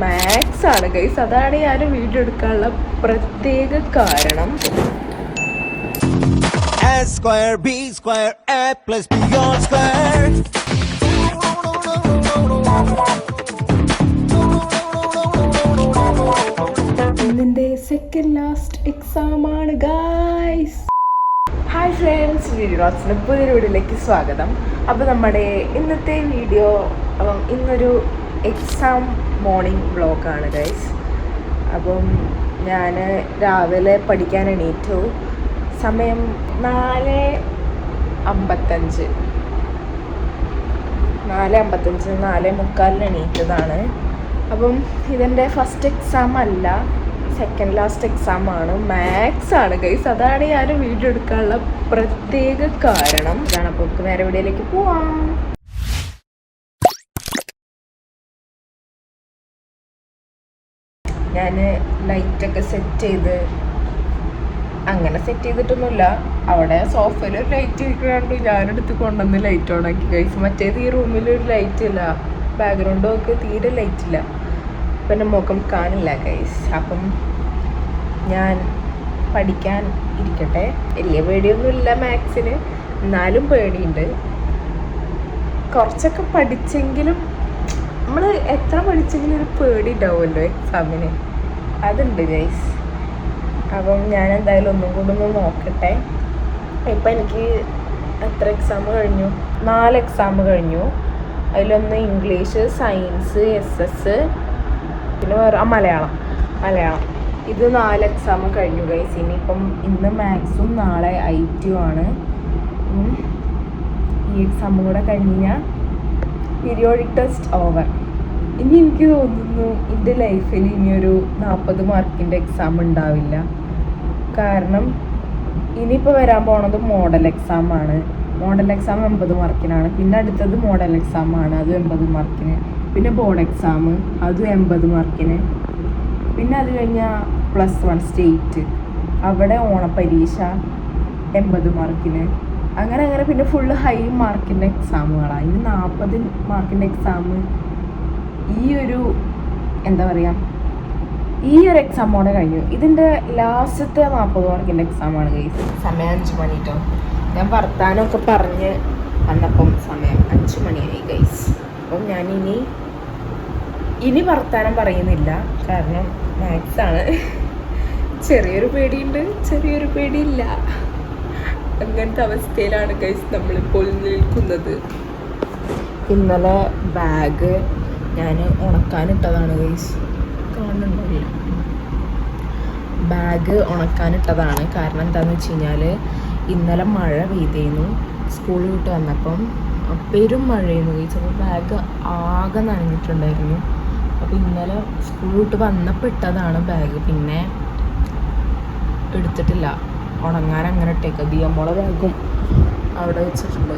Maths ആണ് guys. അതാണ് ഞാൻ വീഡിയോ എടുക്കാനുള്ള പ്രത്യേക കാരണം. ഇന്നെൻ്റെ സെക്കൻഡ് ലാസ്റ്റ് എക്സാം ആണ് ഗൈസ്. ഹായ് ഫ്രണ്ട്സ്, വീഡിയോ റോട്സിൻ്റെ പുതിയൊരു വീഡിയോയിലേക്ക് സ്വാഗതം. അപ്പോൾ നമ്മുടെ ഇന്നത്തെ വീഡിയോ ഇന്നൊരു എക്സാം മോർണിംഗ് വ്ളോഗാണ് ഗൈസ്. അപ്പം ഞാൻ രാവിലെ പഠിക്കാൻ എണീറ്റു. സമയം 4:55 4:45 എണീറ്റതാണ്. അപ്പം ഇതെൻ്റെ ഫസ്റ്റ് എക്സാം അല്ല, സെക്കൻഡ് ലാസ്റ്റ് എക്സാം ആണ്. മാത്സ് ആണ് ഗൈസ്. അതാണ് ഞാൻ വീഡിയോ എടുക്കാനുള്ള പ്രത്യേക കാരണം. അതാണ്. അപ്പോൾ നമുക്ക് നേരെ വീഡിയോയിലേക്ക് പോവാം. ഞാൻ ലൈറ്റൊക്കെ സെറ്റ് ചെയ്ത്, അങ്ങനെ സെറ്റ് ചെയ്തിട്ടൊന്നുമില്ല. അവിടെ സോഫയിൽ ഒരു ലൈറ്റ് ഇരിക്കണുണ്ട്, ഞാനെടുത്ത് കൊണ്ടുവന്ന് ലൈറ്റ് ഓണാക്കി ഗൈസ്. മറ്റേത് ഈ റൂമിൽ ഒരു ലൈറ്റ് ഇല്ല, ബാക്ക്ഗ്രൗണ്ടും ഒക്കെ തീരെ ലൈറ്റ് ഇല്ല, പിന്നെ മുഖം കാണില്ല ഗൈസ്. അപ്പം ഞാൻ പഠിക്കാൻ ഇരിക്കട്ടെ. വലിയ പേടിയൊന്നുമില്ല മാത്സിന്, എന്നാലും പേടിയുണ്ട്. കുറച്ചൊക്കെ പഠിച്ചെങ്കിലും നമ്മൾ എത്ര പഠിച്ചെങ്കിലും ഒരു പേടി ഉണ്ടാവുമല്ലോ എക്സാമിന്, അതുണ്ട് ഗൈസ്. അപ്പം ഞാൻ എന്തായാലും ഒന്നും കൂടെ ഒന്ന് നോക്കട്ടെ. ഇപ്പം എനിക്ക് എത്ര എക്സാം കഴിഞ്ഞു? 4 എക്സാം കഴിഞ്ഞു. അതിലൊന്ന് ഇംഗ്ലീഷ്, സയൻസ്, SS, പിന്നെ വേറെ മലയാളം. ഇത് 4 എക്സാം കഴിഞ്ഞു ഗൈസ്. ഇനിയിപ്പം ഇന്ന് മാത്സും നാളെ IT ആണ്. ഈ എക്സാം കൂടെ കഴിഞ്ഞാൽ പീരിയോഡിക് ടെസ്റ്റ് ഓവർ. ഇനി എനിക്ക് തോന്നുന്നു എൻ്റെ ലൈഫിൽ ഇനിയൊരു 40 മാർക്കിൻ്റെ എക്സാം ഉണ്ടാവില്ല. കാരണം ഇനിയിപ്പോൾ വരാൻ പോണത് മോഡൽ എക്സാം ആണ്. Model exam 80 മാർക്കിനാണ്. പിന്നെ അടുത്തത് മോഡൽ എക്സാം ആണ്, അതും 80 മാർക്കിന്. പിന്നെ ബോർഡ് എക്സാം, അതും 80 മാർക്കിന്. പിന്നെ അത് കഴിഞ്ഞാൽ +1 സ്റ്റേറ്റ്, അവിടെ ഓണപ്പരീക്ഷ 80 മാർക്കിന്. അങ്ങനെ പിന്നെ ഫുള്ള് ഹൈ മാർക്കിൻ്റെ എക്സാമുകളാണ്. ഇനി 40 മാർക്കിൻ്റെ എക്സാം ഈ ഒരു എക്സാമോടെ കഴിഞ്ഞു. ഇതിൻ്റെ ലാസ്റ്റത്തെ 40 മാർക്കിൻ്റെ എക്സാമാണ് ഗൈസ്. സമയം 5 മണി കേട്ടോ. ഞാൻ വർത്താനമൊക്കെ പറഞ്ഞ് വന്നപ്പം സമയം 5 മണിയായി ഗൈസ്. അപ്പം ഞാൻ ഇനി വർത്താനം പറയുന്നില്ല, കാരണം മാത്സ് ആണ്. ചെറിയൊരു പേടിയുണ്ട്, ചെറിയൊരു പേടിയില്ല. അങ്ങനത്തെ അവസ്ഥയിലാണ് ഗൈസ് നമ്മളിപ്പോൾ നിൽക്കുന്നത്. ഇന്നലെ ബാഗ് ഞാൻ ഉണക്കാനിട്ടതാണ് ഗൈസ്. കാണുന്നില്ല, ബാഗ് ഉണക്കാനിട്ടതാണ്. കാരണം എന്താണെന്ന് വെച്ച് കഴിഞ്ഞാൽ ഇന്നലെ മഴ പെയ്തിരുന്നു. സ്കൂൾ വിട്ട് വന്നപ്പം പെരും മഴയായിരുന്നു ഗൈസ്. അപ്പോൾ ബാഗ് ആകെ നനഞ്ഞിട്ടുണ്ടായിരുന്നു. അപ്പോൾ ഇന്നലെ സ്കൂൾ വിട്ട് വന്നപ്പോൾ ഇട്ടതാണ് ബാഗ്, പിന്നെ എടുത്തിട്ടില്ല. ഉണങ്ങാൻ അങ്ങനെ ഇട്ടേക്കുക. ദിയമ്മോളെ ബാഗും അവിടെ വെച്ചിട്ടുണ്ട്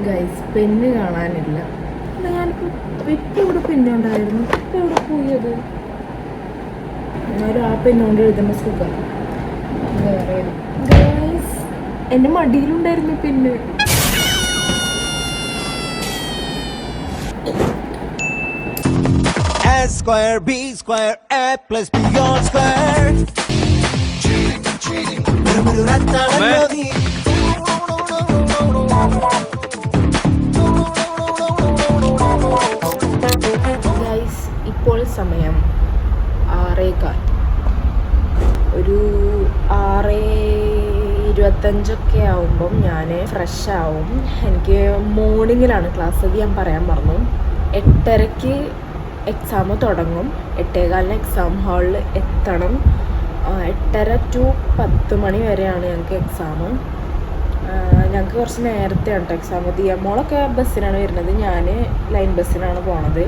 ഗൈസ്. പെന്ന് കാണാനില്ല. ഞാനിപ്പോൾ ഇപ്പം ഇവിടെ പെന്നുണ്ടായിരുന്നു, ഇപ്പം എവിടെ പോയത്? എന്നാലും ആ പെന്നുകൊണ്ട് എഴുതുന്ന സുഖം വേറെ. ഗൈസ്, എൻ്റെ മടിയിലുണ്ടായിരുന്നു pen. A², B², A+B². Guys, ഇപ്പോൾ സമയം 6:15. ഒരു 6:25 ആവുമ്പം ഞാൻ ഫ്രഷ് ആവും. എനിക്ക് മോർണിംഗിലാണ് ക്ലാസ്, അത് ഞാൻ പറയാൻ മറന്നു. 8:30 എക്സാം തുടങ്ങും. 8:15 എക്സാം ഹാളിൽ എത്തണം. 8:30 to 10 മണി വരെയാണ് ഞങ്ങൾക്ക് എക്സാം. ഞങ്ങൾക്ക് കുറച്ച് നേരത്തെയാണ് കേട്ടോ എക്സാം. ദിയമ്മോളൊക്കെ ബസ്സിനാണ് വരുന്നത്, ഞാൻ ലൈൻ ബസ്സിനാണ് പോണത്.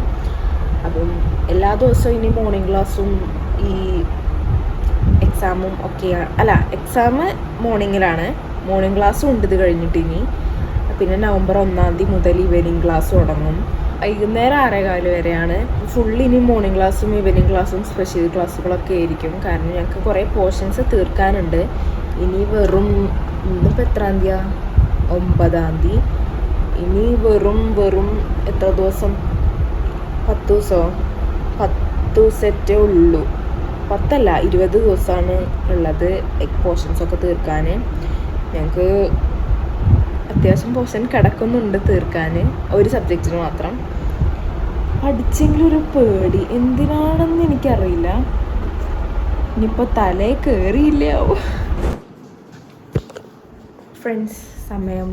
അപ്പം എല്ലാ ദിവസവും ഇനി മോർണിംഗ് ക്ലാസ്സും ഈ എക്സാമും ഒക്കെയാണ്. അല്ല, എക്സാം മോർണിംഗിലാണ്, മോർണിംഗ് ക്ലാസ്സും ഉണ്ട് ഇത് കഴിഞ്ഞിട്ട്. ഇനി പിന്നെ നവംബർ 1 മുതൽ ഈവനിങ് ക്ലാസ് തുടങ്ങും. വൈകുന്നേരം 6:15 വരെയാണ്. ഫുള്ള് ഇനി മോർണിംഗ് ക്ലാസ്സും ഈവനിങ് ക്ലാസ്സും സ്പെഷ്യൽ ക്ലാസ്സുകളൊക്കെ ആയിരിക്കും. കാരണം ഞങ്ങൾക്ക് കുറേ പോർഷൻസ് തീർക്കാനുണ്ട്. ഇനി വെറും ഇന്നിപ്പോൾ എത്രാം തീയതി? 9-ാം തീയതി. ഇനി വെറും എത്ര ദിവസം? 10 ദിവസമോ? ദിവസത്തെ ഉള്ളൂ, 10 അല്ല 20 ദിവസമാണ് ഉള്ളത് പോർഷൻസൊക്കെ തീർക്കാൻ. ഞങ്ങൾക്ക് അത്യാവശ്യം പോർഷൻ കിടക്കുന്നുണ്ട് തീർക്കാൻ, ഒരു സബ്ജക്റ്റിന് മാത്രം. പഠിച്ചെങ്കിലും ഒരു പേടി, എന്തിനാണെന്ന് എനിക്കറിയില്ല. ഇനിയിപ്പോൾ തലയിൽ കയറിയില്ലാവോ. ഫ്രണ്ട്സ്, സമയം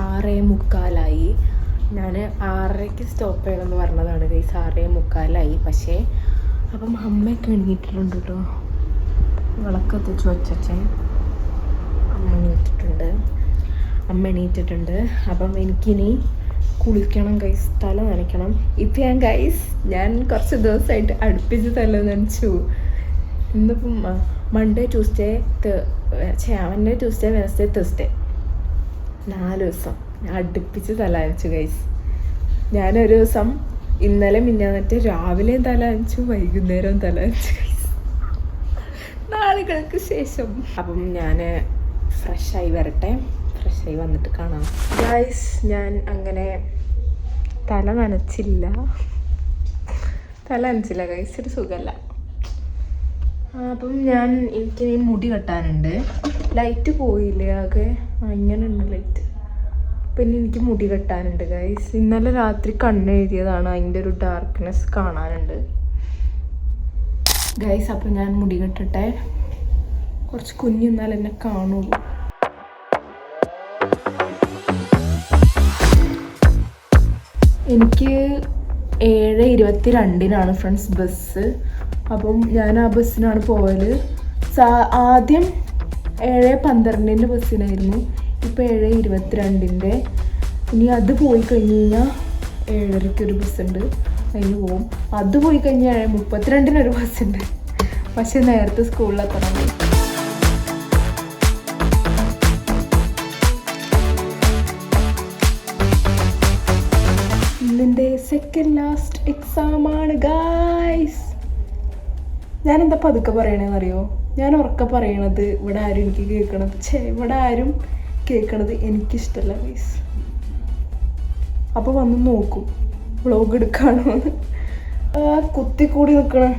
6:45. ഞാൻ 6:30 സ്റ്റോപ്പ് ചെയ്യണമെന്ന് പറഞ്ഞതാണ് ഗൈസ്. 6:45. പക്ഷേ അപ്പം അമ്മയൊക്കെ എണീറ്റിട്ടുണ്ട് കേട്ടോ. വിളക്കൊക്കെ വെച്ചച്ഛൻ അമ്മ എണീറ്റിട്ടുണ്ട്. അപ്പം എനിക്കിനി കുളിക്കണം ഗൈസ്, തല നനയ്ക്കണം. ഇപ്പം ഞാൻ കുറച്ച് ദിവസമായിട്ട് അടുപ്പിച്ച് തല നനച്ചു. ഇന്നിപ്പം മൺഡേ ട്യൂസ്ഡേ വെനസ്ഡേ തേഴ്സ്ഡേ 4 ദിവസം ഞാൻ അടുപ്പിച്ച് തല നനച്ചു ഗൈസ്. ഞാനൊരു ദിവസം ഇന്നലെ മിന്നാന്നിട്ട് രാവിലെയും തല നനച്ചു, വൈകുന്നേരവും തല നനച്ചു ഗൈസ്, നാളുകൾക്ക് ശേഷം. അപ്പം ഞാൻ ഫ്രഷായി വരട്ടെ, ഫ്രഷായി വന്നിട്ട് കാണാം ഗൈസ്. ഞാൻ അങ്ങനെ തല നനച്ചില്ല ഗൈസ്, ഒരു സുഖമല്ല. അപ്പം എനിക്ക് മുടി കെട്ടാനുണ്ട്. ലൈറ്റ് പോയില്ലേ ആകെ, ഇങ്ങനെ ഉണ്ട് ലൈറ്റ്. പിന്നെ എനിക്ക് മുടി കെട്ടാനുണ്ട് ഗൈസ്. ഇന്നലെ രാത്രി കണ്ണെഴുതിയതാണ്, അതിൻ്റെ ഒരു ഡാർക്ക്നെസ് കാണാനുണ്ട് ഗൈസ്. അപ്പം ഞാൻ മുടി കെട്ടട്ടെ, കുറച്ച് കുഞ്ഞിന്നാൽ എന്നെ കാണുള്ളൂ. എനിക്ക് 7:22 ഫ്രണ്ട്സ് ബസ്. അപ്പം ഞാൻ ആ ബസ്സിനാണ് പോകൽ. ആദ്യം 7:12 ബസ്സിനായിരുന്നു, ഇപ്പോൾ 7:22. ഇനി അത് പോയി കഴിഞ്ഞ് കഴിഞ്ഞാൽ 7:30 ഒരു ബസ്സുണ്ട്, അതിന് പോവും. അത് പോയി കഴിഞ്ഞാൽ 7:32 ഒരു ബസ്സുണ്ട്, പക്ഷെ നേരത്തെ സ്കൂളിലെത്തണം. ഇന്നെൻ്റെ സെക്കൻഡ് ലാസ്റ്റ് എക്സാമാണ് ഗായ്സ്. ഞാനെന്താ പതുക്കെ പറയണതെന്നറിയോ? ഞാൻ ഉറക്കെ പറയണത് ഇവിടെ ആരും എനിക്ക് ഇവിടെ ആരും കേൾക്കണത് എനിക്കിഷ്ടമല്ല ഗൈസ്. അപ്പോൾ വന്ന് നോക്കും വ്ളോഗ് എടുക്കാണോ എന്ന്. കുത്തിക്കൂടി നിൽക്കണം.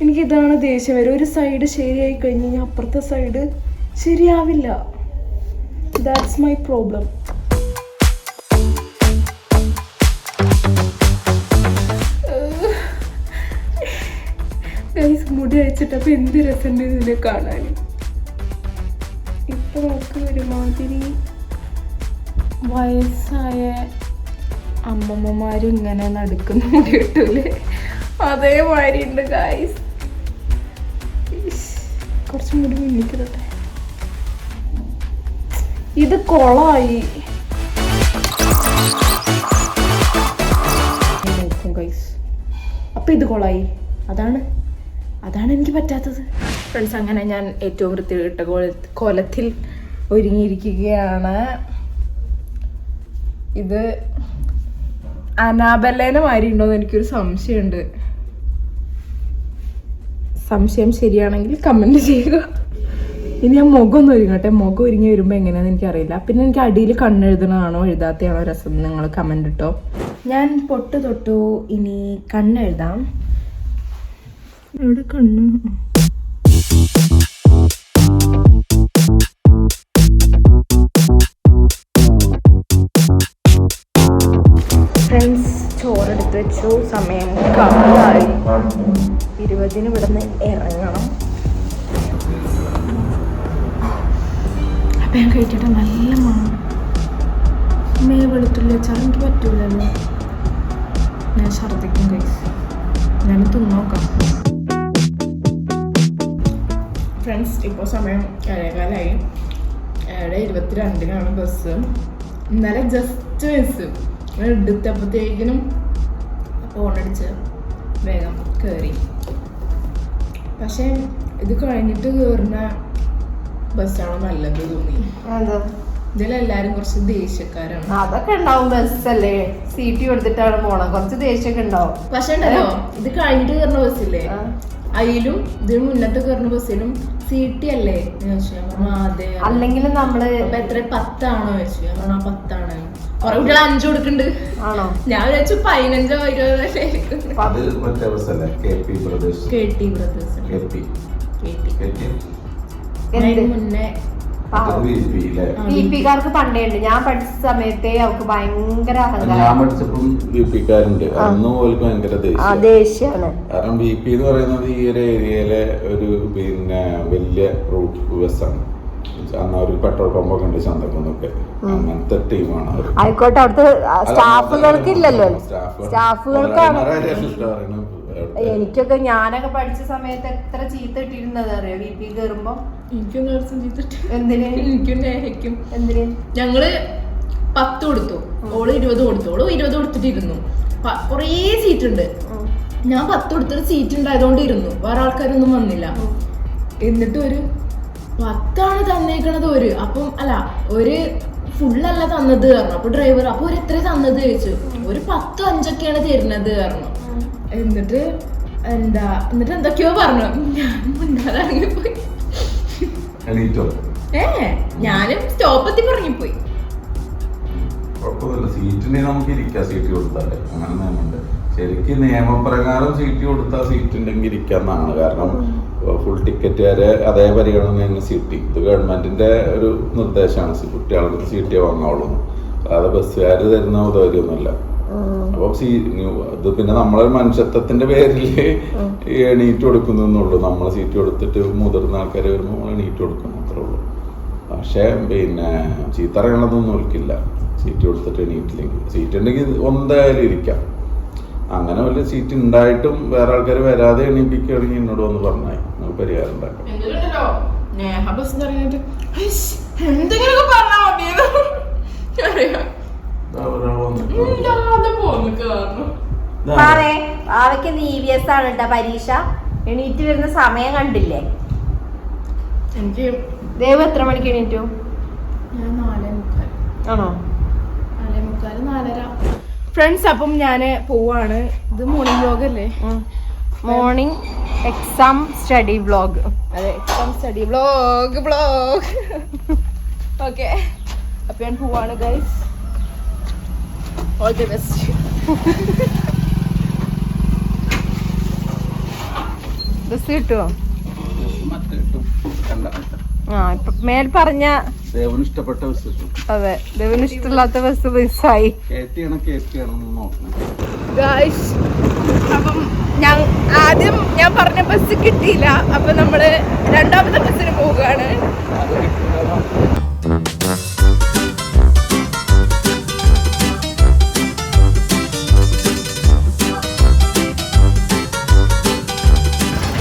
എനിക്കിതാണ് ദേഷ്യം വരും. ഒരു സൈഡ് ശരിയായി കഴിഞ്ഞ് കഴിഞ്ഞാൽ അപ്പുറത്തെ സൈഡ് ശരിയാവില്ല. That's my problem. ഗൈസ്, മുടി അയച്ചിട്ടപ്പോൾ എന്ത് രസമുണ്ട് ഇതിനെ കാണാൻ. ഇപ്പൊ നമുക്ക് ഒരുമാതിരി വയസ്സായ അമ്മമ്മമാര് ഇങ്ങനെ നടക്കുന്ന മുടി കിട്ടൂലേ, അതേമാതിരി ഉണ്ട് ഗൈസ്. കുറച്ച് മുടി മുന്നിക്കട്ടെ. ഇത് കൊളായി ഗൈസ്. അപ്പൊ ഇത് കൊളായി. അതാണ് എനിക്ക് പറ്റാത്തത് ഫ്രണ്ട്സ്. അങ്ങനെ ഞാൻ ഏറ്റവും വൃത്തികെട്ട കോലത്തിൽ ഒരുങ്ങിയിരിക്കുകയാണ്. ഇത് അനാബല്ലേനെ മാതിരി ഉണ്ടോയെന്ന് എനിക്കൊരു സംശയമുണ്ട്. സംശയം ശരിയാണെങ്കിൽ കമൻറ്റ് ചെയ്യുക. ഇനി ഞാൻ മുഖം ഒന്ന് ഒരുങ്ങട്ടെ. മുഖം ഒരുങ്ങി വരുമ്പോൾ എങ്ങനെയാണെന്ന് എനിക്കറിയില്ല. പിന്നെ എനിക്ക് അടിയിൽ കണ്ണെഴുതണതാണോ എഴുതാത്തയാണോ രസം, നിങ്ങൾ കമൻറ്റ് ഇട്ടോ. ഞാൻ പൊട്ട് തൊട്ടു, ഇനി കണ്ണെഴുതാം. എവിടെ കണ്ണ്? ഫ്രണ്ട്സ്, ചോറെടുത്ത് വെച്ചു. സമയം കാലായി. 20 ഇവിടെ നിന്ന് ഇറങ്ങണം. അപ്പം ഞാൻ കഴിച്ചിട്ട് നല്ല മണം. വെളുത്തുള്ളി വെച്ചാൽ എനിക്ക് പറ്റൂലല്ലോ, ഞാൻ ഛർദ്ദിക്കും ഗൈസ്. ഞാൻ തിന്നോക്കാം. ഫ്രണ്ട്സ്, ഇപ്പോൾ സമയം 7:15. 7:22 ബസ്. ഇന്നലെ ജസ്റ്റ് മിസ് എടുത്തപ്പോഴത്തേക്കിനും ഫോണടിച്ച് വേഗം കയറി. പക്ഷേ ഇത് കഴിഞ്ഞിട്ട് കയറുന്ന ബസ്സാണോ നല്ലത് തോന്നി. ഇതിലെല്ലാരും കുറച്ച് ദേഷ്യക്കാരാണ്. അതൊക്കെ ഉണ്ടാവും, ബസ്സല്ലേ, സീറ്റ് കൊടുത്തിട്ടാണ് പോണം, കുറച്ച് ദേഷ്യമൊക്കെ ഉണ്ടാവും. പക്ഷെ ഉണ്ടല്ലോ, ഇത് കഴിഞ്ഞിട്ട് കയറുന്ന ബസ്സില്ലേ, അതിലും ഇതിന് മുന്നത്തെ കയറുന്ന ബസ്സിലും സീറ്റ് അല്ലേ ചോദിച്ചു. അതെ, അല്ലെങ്കിൽ നമ്മള് എത്ര 10 ആണോ ചോദിച്ചു. 10 ആണ്. കുറെ കുട്ടികൾ 5 കൊടുക്കുന്നുണ്ട്. ആണോ? ഞാൻ വിചാരിച്ചു 15 20 അത് മറ്റേ ബസ്സല്ലേ KP ബ്രദേഴ്സ്. മുന്നേ VP-കാർക്ക് പണ്ടേ ഉണ്ട്. ഞാൻ പഠിച്ച സമയത്തെ അവർക്ക് ഭയങ്കര ഞാൻ പഠിച്ചപ്പം VP-കാരുണ്ട്. അന്ന് പോലും ഭയങ്കര ദേഷ്യാണ്. കാരണം VP എന്ന് പറയുന്നത് ഈ ഒരു ഏരിയയിലെ ഒരു പിന്നെ വലിയ റൂട്ട് ബസ്സാണ്. അന്ന് അവർക്ക് പെട്രോൾ പമ്പൊക്കെ ഉണ്ട് ചന്തക്കുന്നൊക്കെ. അങ്ങനത്തെ ടീമാണ് അവർ. ആയിക്കോട്ടെ, അവിടുത്തെ സ്റ്റാഫുകൾക്ക് ഇല്ലല്ലോ. സ്റ്റാഫുകൾക്കാണ്. എനിക്കൊക്കെ ഞാനൊക്കെ പഠിച്ച സമയത്ത് എത്ര ചീത്ത ഇട്ടിരുന്നത് അറിയോ VP കയറുമ്പോ. എന്തിന് ഞങ്ങള് 10 കൊടുത്തു, ഓള് 20 കൊടുത്തു. ഓള് 20 കൊടുത്തിട്ടിരുന്നു. കൊറേ സീറ്റ് ഉണ്ട്. ഞാൻ 10 കൊടുത്തൊരു സീറ്റ് ഉണ്ടായതുകൊണ്ട് ഇരുന്നു. വേറെ ആൾക്കാരൊന്നും വന്നില്ല. എന്നിട്ട് ഒരു 10 തന്നേക്കണത്. അപ്പം അല്ല, ഒരു ഫുള്ളല്ല തന്നത് പറഞ്ഞു. അപ്പൊ ഡ്രൈവർ അപ്പൊ ഒരു എത്ര തന്നത് ചോദിച്ചു. ഒരു 10 5 തരുന്നത് പറഞ്ഞു. എന്നിട്ട് എന്തൊക്കെയോ പറഞ്ഞു. ഞാൻ മുണ്ടാതിറങ്ങിപ്പോയി. ഞാനും സ്റ്റോപ്പെത്തി പറഞ്ഞിപ്പോയി. കുഴപ്പമൊന്നുമില്ല, സീറ്റിനെ നമുക്ക് ഇരിക്കാം. സീറ്റ് കൊടുത്താലേ അങ്ങനെ നിയമമുണ്ട്. ശരിക്കും നിയമപ്രകാരം സീറ്റ് കൊടുത്താൽ സീറ്റ് ഉണ്ടെങ്കിൽ ഇരിക്കാന്നാണ്. കാരണം ഫുൾ ടിക്കറ്റുകാരെ അതേ പരിഗണന തന്നെ സീറ്റ്. ഇത് ഗവൺമെന്റിന്റെ ഒരു നിർദ്ദേശമാണ്. കുട്ടികൾക്ക് സീറ്റേ വാങ്ങാവുള്ളൂ. അല്ലാതെ ബസ്സുകാർ തരുന്ന ഉദാര്യമൊന്നുമില്ല. അപ്പം ഇത് പിന്നെ നമ്മളെ മനുഷ്യത്വത്തിന്റെ പേരിൽ എണീറ്റ് കൊടുക്കുന്നുള്ളൂ. നമ്മൾ സീറ്റ് കൊടുത്തിട്ട് മുതിർന്ന ആൾക്കാർ വരുമ്പോൾ നമ്മൾ എണീറ്റ് കൊടുക്കുന്നു, അത്രേ ഉള്ളൂ. പക്ഷേ പിന്നെ ചീത്ത അറിയണതൊന്നും ഒരിക്കില്ല. സീറ്റ് കൊടുത്തിട്ട് എണീറ്റില്ലെങ്കിൽ. സീറ്റ് ഉണ്ടെങ്കിൽ എന്തായാലും ഇരിക്കാം. അങ്ങനെ വല്ല സീറ്റ് ഉണ്ടായിട്ടും വേറെ ആൾക്കാർ വരാതെ എണീപ്പിക്കുകയാണെങ്കിൽ എന്നോട് വന്ന് പറഞ്ഞാൽ നമുക്ക് പരിഹാരം ഉണ്ടാക്കാം. അവയ്ക്ക് EVS ആണ് കേട്ടോ പരീക്ഷ. എണീറ്റ് വരുന്ന സമയം കണ്ടില്ലേ? എനിക്ക് ദേവ് എത്ര മണിക്ക് എണീറ്റു? ഞാൻ 4:45. ആണോ? 4:45 4:30. ഫ്രണ്ട്സ്, അപ്പം ഞാന് പോവാണ്. ഇത് മോർണിംഗ് വ്ലോഗ് അല്ലേ? Morning exam study vlog. അതെ, എക്സാം സ്റ്റഡി വ്ലോഗ്. ഓക്കെ, അപ്പൊ ഞാൻ പോവാണ് guys. All the best. Bus കിട്ടുമോ? ഇപ്പൊ മേൽ പറഞ്ഞ ദേവന് ഇഷ്ടപ്പെട്ട ബസ്. അതെ, ദേവന് ഇഷ്ടമില്ലാത്ത ബസ് മിസ്സായി. ഗൈസ്, അപ്പം ആദ്യം ഞാൻ പറഞ്ഞ ബസ് കിട്ടിയില്ല. അപ്പൊ നമ്മള് രണ്ടാമത്തെ ബസ്സിന് പോവുകയാണ്.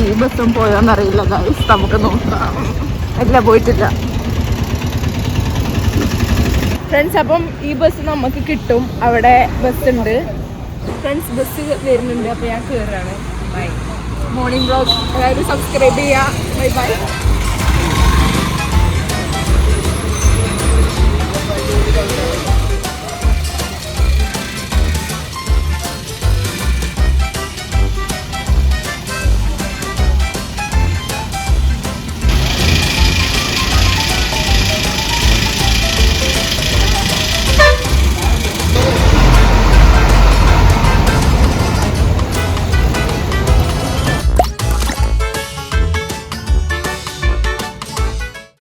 ഈ ബസ്സും പോയോന്നറിയില്ല ഗൈസ്, നമുക്ക് നോക്കാം. ഇല്ല, പോയിട്ടില്ല ഫ്രണ്ട്സ്. അപ്പം ഈ ബസ് നമുക്ക് കിട്ടും. അവിടെ ബസ് ഉണ്ട് ഫ്രണ്ട്സ്. ബസ് വരുന്നുണ്ട്. അപ്പോൾ ഞാൻ കയറുകയാണ്. ബൈ. മോർണിംഗ് വ്ലോഗ് എല്ലാവരും സബ്സ്ക്രൈബ് ചെയ്യുക. Bye bye.